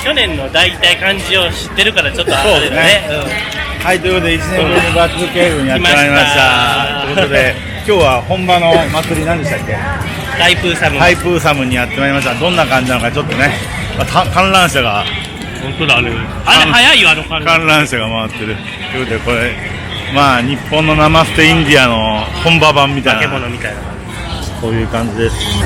去年の大体感じを知ってるからちょっとあれだね。はい、ということで1年ぶりにバックケーブにやってまいりました。ということで今日は本場の祭り何でしたっけ？タイプーサム。タイプーサムにやってまいりました。どんな感じなのかちょっとね、観覧車が本当だあれ早いよ観覧車が回ってる。ということでこれまあ日本のナマステインディアの本場版みたいな。化け物みたいな。そういう感じです。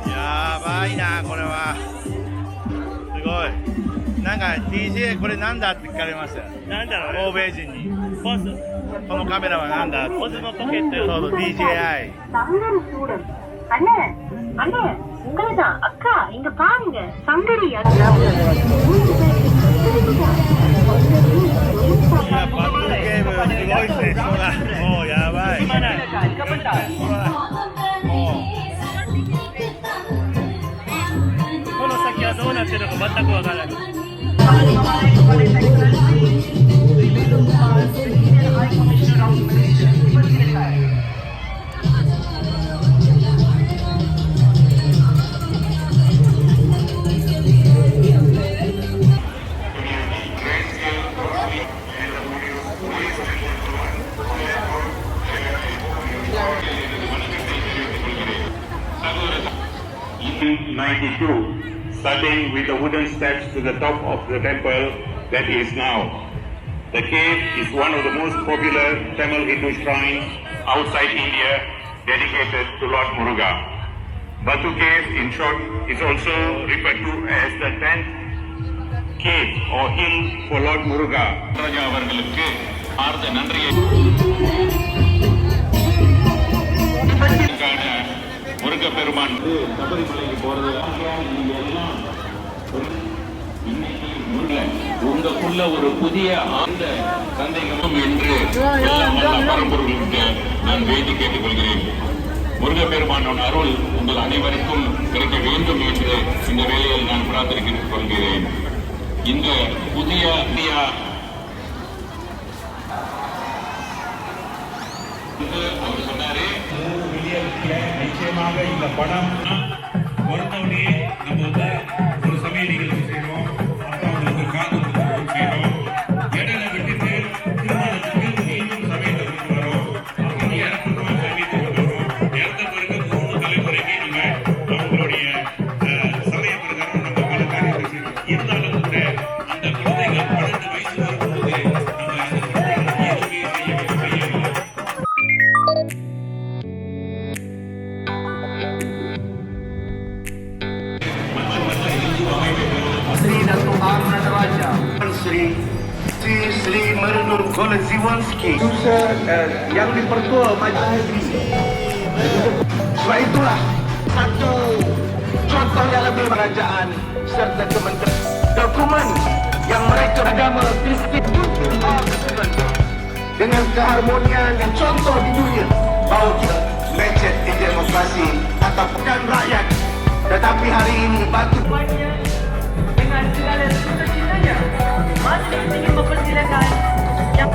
やばいなこれは。すごい。なんか DJ これなんだって聞かれましたよ。なんだろう、欧米人に。ポスこのカメラはなんだ。ポズモポケットよ。そうそう DJI。அண்ணே உங்களதான் அக்கா இங்க பாருங்க சங்கரிいやバックゲームすごいですね。人がもうやばい。この先はどうなってるのか全くわからない。92, starting with the wooden steps to the top of the temple that is now. The cave is one of the most popular Tamil Hindu shrines outside India dedicated to Lord Muruga. Batu Cave, in short, is also referred to as the 10th cave or hill for Lord Muruga. ராஜா அவர்களுக்கு ஆர்ந்த நன்றியை முருக பெருமான் சபரிமலைக்கு போறது உங்களுக்குள்ள ஒரு புதிய ஆழ்ந்த சந்தேகமும் என்று பரம்பொருளுக்கு நான் வேண்டி கேட்டுக்கொள்கிறேன். முருகப்பெருமானோட அருள் உங்கள் அனைவருக்கும் கிடைக்க வேண்டும் என்று இந்த வேளையில் நான் பிரார்த்தனை கொள்கிறேன். இந்த புதிய அவர் சொன்னாரு 3 மில்லியன்ல நிச்சயமாக இந்த படம் பொறுத்தவனே நம்ம வந்து ஒரு சமய நிகழ்ச்சி செய்வோம். அப்புறம் அவங்களுக்கு காது செய்வோம். இடையில விட்டுட்டு திருமணத்துக்கு மீண்டும் சமயத்தை கொண்டு வரோம். அவங்க இறக்கணும் சமயத்தை கொண்டு வரோம். இறந்த பிறகு 3 தலைமுறைக்கு நம்ம அவங்களுடைய சமய பிரகாரம் நம்ம பல காரியத்தை செய்வோம். இருந்தாலும் கூட அந்த குழந்தைகள் 12 வயசு வரும்போது நம்ம அந்த குழந்தைகளுக்கு எதுவுமே செய்யவில்லை. Sri Merenung Kolaziwanski yang dipertua Majlis Negeri. Sebab itulah satu contoh yang lebih kerajaan serta kementerian dokumen yang mereka agama Kristian dengan keharmonian yang contoh di dunia bahawa kita lecet di demokrasi atau bukan rakyat, tetapi hari ini batu dengan segala cita-citanya masih ingin mempersilakan yang